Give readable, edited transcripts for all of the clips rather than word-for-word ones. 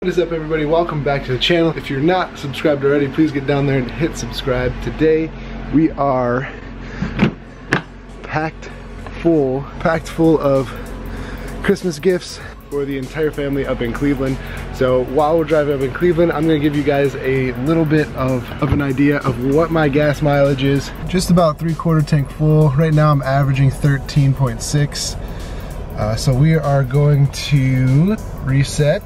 What is up, everybody? Welcome back to the channel. If you're not subscribed already, please get down there and hit subscribe. Today we are packed full of Christmas gifts for the entire family up in Cleveland. So while we're driving up in Cleveland, I'm gonna give you guys a little bit of an idea of what my gas mileage is. Just about 3/4 tank full. Right now I'm averaging 13.6. So we are going to reset.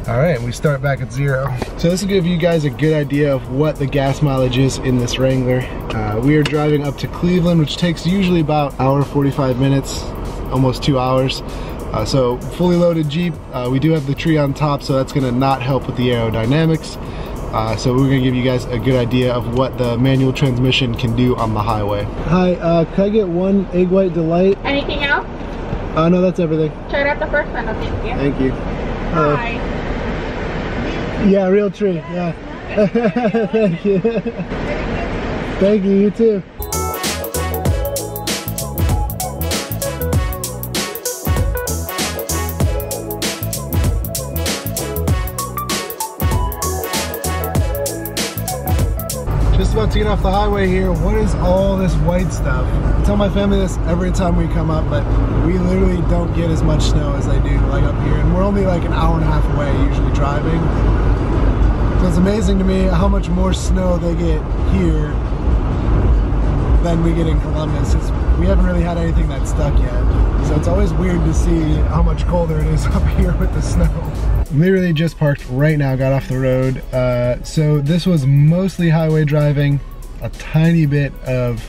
All right, we start back at 0. So this will give you guys a good idea of what the gas mileage is in this Wrangler. We are driving up to Cleveland, which takes usually about 1:45 minutes, almost 2 hours. So fully loaded Jeep. We do have the tree on top, so that's gonna not help with the aerodynamics. So we're gonna give you guys a good idea of what the manual transmission can do on the highway. Hi, can I get one egg white delight? Anything else? No, that's everything. Try out the first one, thank you. Thank you. Hi. Yeah, real tree, yeah. Thank you. Thank you, you too. Just about to get off the highway here. What is all this white stuff? I tell my family this every time we come up, but we literally don't get as much snow as they do like up here. And we're only like an hour and a half away usually driving. So it's amazing to me how much more snow they get here than we get in Columbus. We haven't really had anything that's stuck yet. So it's always weird to see how much colder it is up here with the snow. Literally just parked right now, got off the road. So this was mostly highway driving, a tiny bit of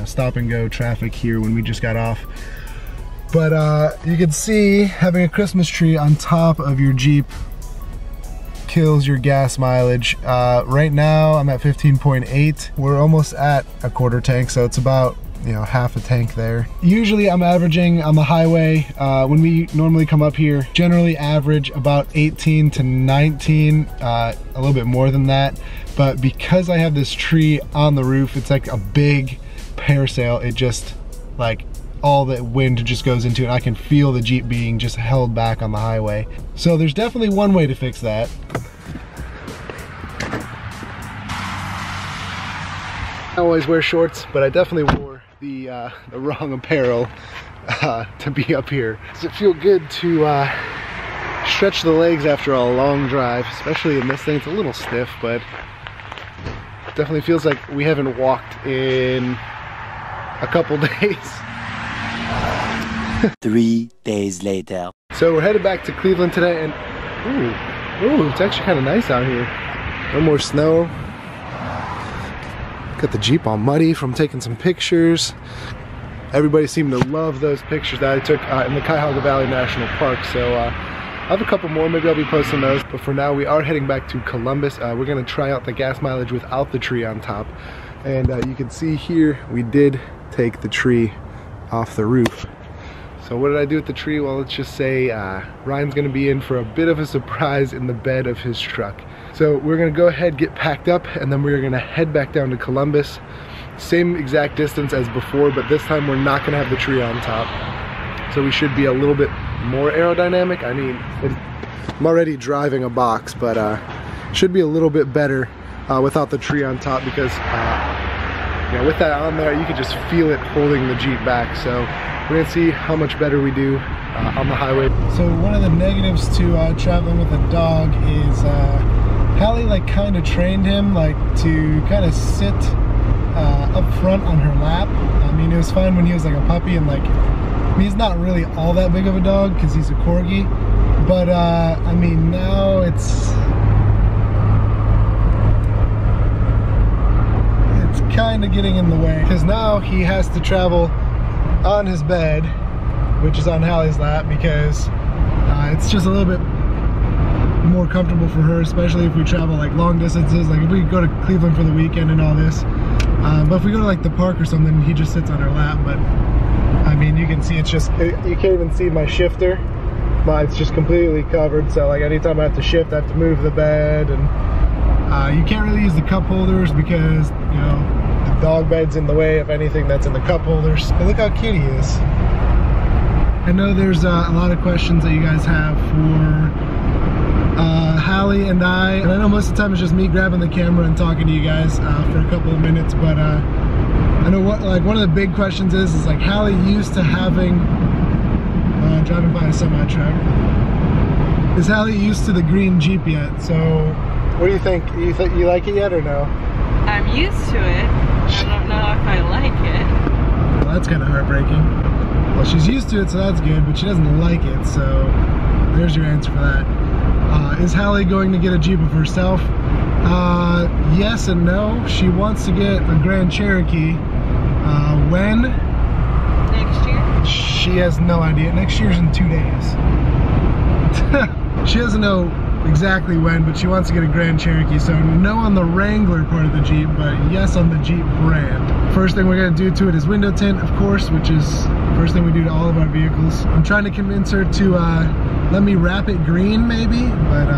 stop and go traffic here when we just got off. But you can see having a Christmas tree on top of your Jeep kills your gas mileage. Right now I'm at 15.8. We're almost at 1/4 tank, so it's about half a tank there. Usually I'm averaging on the highway, when we normally come up here, generally average about 18 to 19, a little bit more than that. But because I have this tree on the roof, it's like a big parasail. It just, like, all the wind just goes into it. I can feel the Jeep being just held back on the highway. So there's definitely one way to fix that. I always wear shorts, but I definitely wore the wrong apparel to be up here. Does it feel good to stretch the legs after a long drive, especially in this thing? It's a little stiff, but it definitely feels like we haven't walked in a couple days. 3 days later. So we're headed back to Cleveland today, and ooh, it's actually kind of nice out here. No more snow. Got the Jeep all muddy from taking some pictures. Everybody seemed to love those pictures that I took in the Cuyahoga Valley National Park. So I have a couple more, maybe I'll be posting those. But for now, we are heading back to Columbus. We're gonna try out the gas mileage without the tree on top. And you can see here, we did take the tree off the roof. So what did I do with the tree? Well, let's just say Ryan's gonna be in for a bit of a surprise in the bed of his truck. So we're gonna go ahead, get packed up, and then we're gonna head back down to Columbus. Same exact distance as before, but this time we're not gonna have the tree on top. So we should be a little bit more aerodynamic. I mean, I'm already driving a box, but should be a little bit better without the tree on top, because with that on there, you can just feel it holding the Jeep back. So we're gonna see how much better we do on the highway. So one of the negatives to traveling with a dog is Hallie kind of trained him to kind of sit up front on her lap. I mean, it was fine when he was like a puppy, and I mean, he's not really all that big of a dog because he's a corgi, but I mean, now it's kind of getting in the way, because now he has to travel on his bed, which is on Hallie's lap, because it's just a little bit more comfortable for her, especially if we travel long distances. Like if we go to Cleveland for the weekend and all this, but if we go to the park or something, he just sits on her lap. But I mean, you can see it's just, you can't even see my shifter, but it's just completely covered. So anytime I have to shift, I have to move the bed, and you can't really use the cup holders because the dog bed's in the way of anything that's in the cup holders. But look how cute he is. I know there's a lot of questions that you guys have for Hallie and I know most of the time it's just me grabbing the camera and talking to you guys for a couple of minutes, but I know what, like, one of the big questions is like, Hallie used to having driving by a semi-truck. Is Hallie used to the green Jeep yet? So what do you think? You like it yet or no? I'm used to it. I don't know if I like it. Well, that's kind of heartbreaking. Well, she's used to it, so that's good, but she doesn't like it, so there's your answer for that. Is Hallie going to get a Jeep of herself? Yes and no. She wants to get a Grand Cherokee. When? Next year? She has no idea. Next year's in 2 days. She doesn't know exactly when, but she wants to get a Grand Cherokee. So no on the Wrangler part of the Jeep, but yes on the Jeep brand. First thing we're gonna do to it is window tint, of course, which is the first thing we do to all of our vehicles. I'm trying to convince her to let me wrap it green maybe, but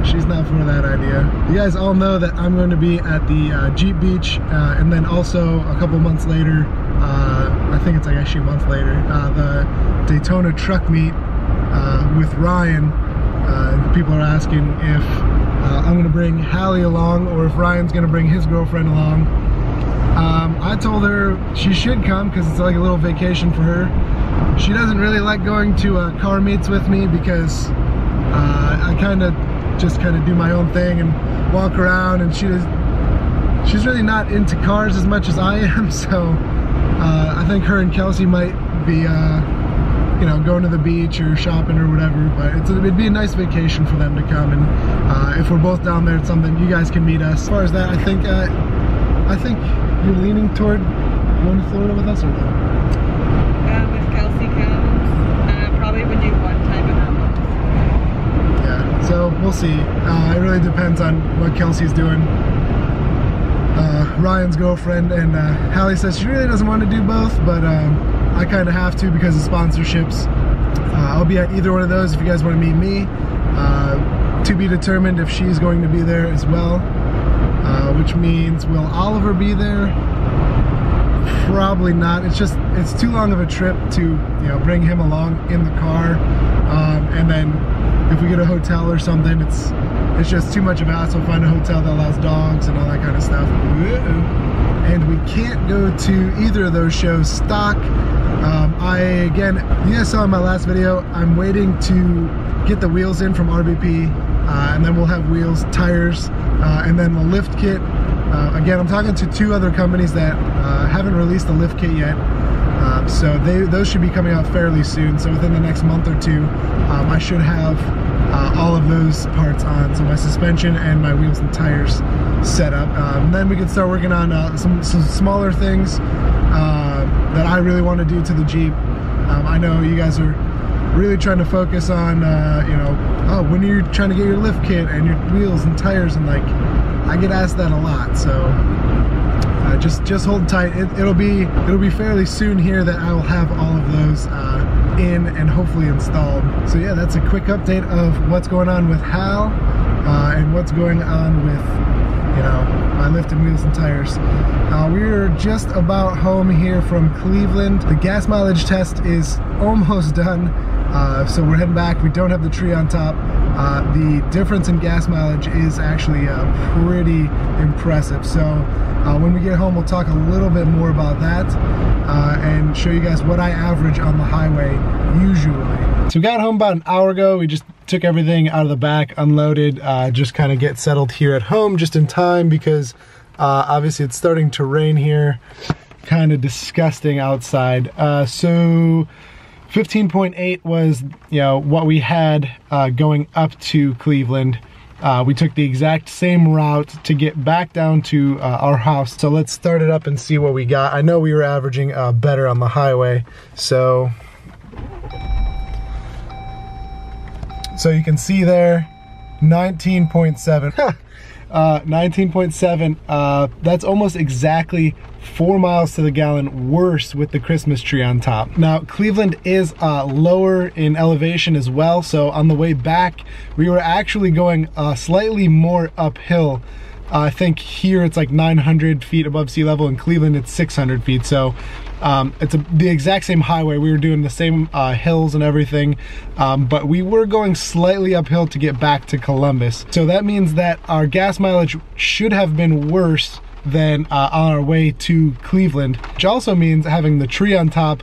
she's not for that idea. You guys all know that I'm going to be at the Jeep Beach, and then also a couple months later, I think it's like actually a month later, the Daytona truck meet with Ryan. People are asking if I'm gonna bring Hallie along or if Ryan's gonna bring his girlfriend along. I told her she should come because it's like a little vacation for her. She doesn't really like going to car meets with me because I just kind of do my own thing and walk around, and she's really not into cars as much as I am, so I think her and Kelsey might be you know, going to the beach or shopping or whatever, but it'd be a nice vacation for them to come, and if we're both down there, it's something you guys can meet us. As far as that, I think you're leaning toward going to Florida with us or no? If Kelsey comes, probably would do one time in that month. Yeah, so we'll see. It really depends on what Kelsey's doing. Ryan's girlfriend, and Hallie says she really doesn't want to do both, but I kind of have to because of sponsorships. I'll be at either one of those if you guys want to meet me. To be determined if she's going to be there as well, which means will Oliver be there? Probably not. It's too long of a trip to, you know, bring him along in the car, and then if we get a hotel or something, it's just too much of a hassle to find a hotel that allows dogs and all that kind of stuff. And we can't go to either of those shows stock. Again, you guys saw in my last video, I'm waiting to get the wheels in from RBP, and then we'll have wheels, tires, and then the lift kit. Again, I'm talking to 2 other companies that haven't released the lift kit yet, so those should be coming out fairly soon. So within the next month or 2, I should have all of those parts on, so my suspension and my wheels and tires set up. And then we can start working on some smaller things that I really want to do to the Jeep. I know you guys are really trying to focus on, you know, oh, when you're trying to get your lift kit and your wheels and tires, and like, I get asked that a lot, so just hold tight. It'll be fairly soon here that I will have all of those in and hopefully installed. So yeah, that's a quick update of what's going on with Hal and what's going on with, you know, my lift and wheels and tires. We're just about home here from Cleveland. The gas mileage test is almost done, so we're heading back. We don't have the tree on top. The difference in gas mileage is actually pretty impressive. So when we get home, we'll talk a little bit more about that and show you guys what I average on the highway usually. So we got home about an hour ago. We just took everything out of the back, unloaded, just kind of get settled here at home just in time because obviously it's starting to rain here. Kind of disgusting outside. So 15.8 was, you know, what we had going up to Cleveland. We took the exact same route to get back down to our house. So let's start it up and see what we got. I know we were averaging better on the highway. So you can see there, 19.7. 19.7, that's almost exactly 4 miles to the gallon worse with the Christmas tree on top. Now, Cleveland is lower in elevation as well, so on the way back, we were actually going slightly more uphill I think here it's like 900 feet above sea level. In Cleveland it's 600 feet. So it's the exact same highway. We were doing the same hills and everything, but we were going slightly uphill to get back to Columbus. So that means that our gas mileage should have been worse than on our way to Cleveland, which also means having the tree on top,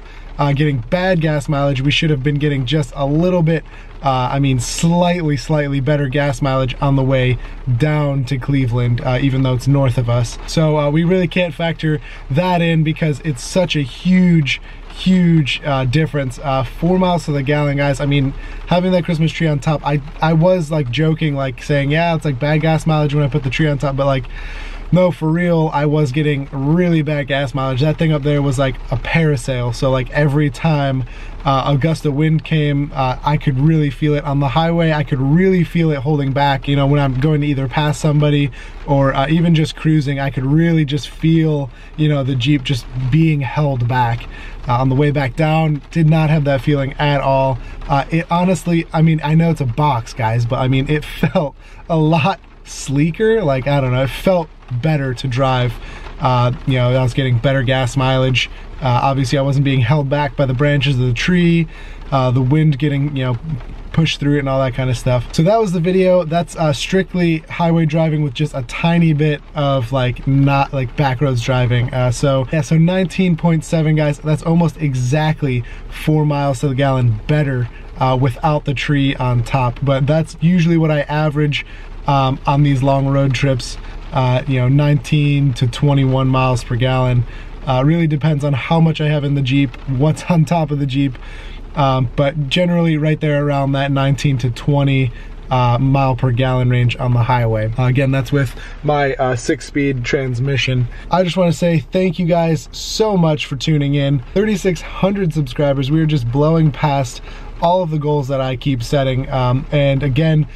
getting bad gas mileage. We should have been getting just a little bit, I mean slightly better gas mileage on the way down to Cleveland, even though it's north of us. So we really can't factor that in because it's such a huge difference. 4 miles to the gallon, guys. I mean, having that Christmas tree on top, I was like joking, like saying, yeah, it's like bad gas mileage when I put the tree on top, but like, no, for real, I was getting really bad gas mileage. That thing up there was like a parasail. So like every time a gust of wind came, I could really feel it on the highway. I could really feel it holding back. You know, when I'm going to either pass somebody or even just cruising, I could really just feel, you know, the Jeep just being held back. On the way back down, did not have that feeling at all. It honestly, I mean, I know it's a box, guys, but I mean, it felt a lot sleeker. Like, I don't know, it felt better to drive. You know, I was getting better gas mileage. Obviously I wasn't being held back by the branches of the tree, the wind getting, you know, pushed through it and all that kind of stuff. So that was the video. That's strictly highway driving with just a tiny bit of like not like back roads driving. So yeah, so 19.7, guys. That's almost exactly 4 miles to the gallon better without the tree on top. But that's usually what I average on these long road trips. You know, 19 to 21 miles per gallon. Really depends on how much I have in the Jeep, what's on top of the Jeep, but generally right there around that 19 to 20 mile per gallon range on the highway. Again, that's with my 6-speed transmission. I just want to say thank you guys so much for tuning in. 3,600 subscribers. We are just blowing past all of the goals that I keep setting. And again,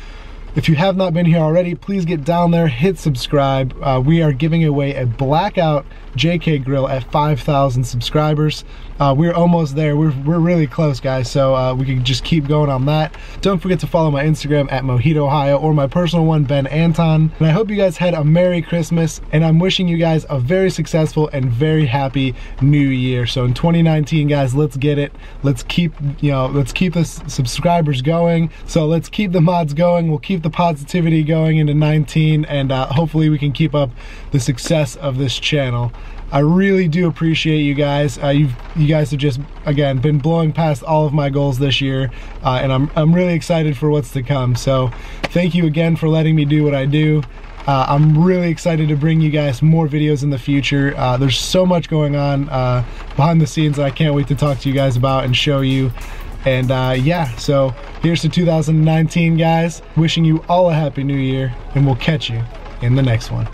if you have not been here already, please get down there, hit subscribe. We are giving away a blackout JK grill at 5,000 subscribers. We're almost there. We're really close, guys, so we can just keep going on that. Don't forget to follow my Instagram at Mojito Ohio or my personal one, Ben Anton. And I hope you guys had a Merry Christmas, and I'm wishing you guys a very successful and very happy New Year. So in 2019, guys, let's get it. Let's keep, you know, let's keep the subscribers going. So let's keep the mods going. We'll keep the positivity going into 19, and hopefully we can keep up the success of this channel. I really do appreciate you guys. You guys have just, again, been blowing past all of my goals this year, and I'm really excited for what's to come. So thank you again for letting me do what I do. I'm really excited to bring you guys more videos in the future. There's so much going on behind the scenes that I can't wait to talk to you guys about and show you. And yeah, so here's to 2019, guys. Wishing you all a happy new year, and we'll catch you in the next one.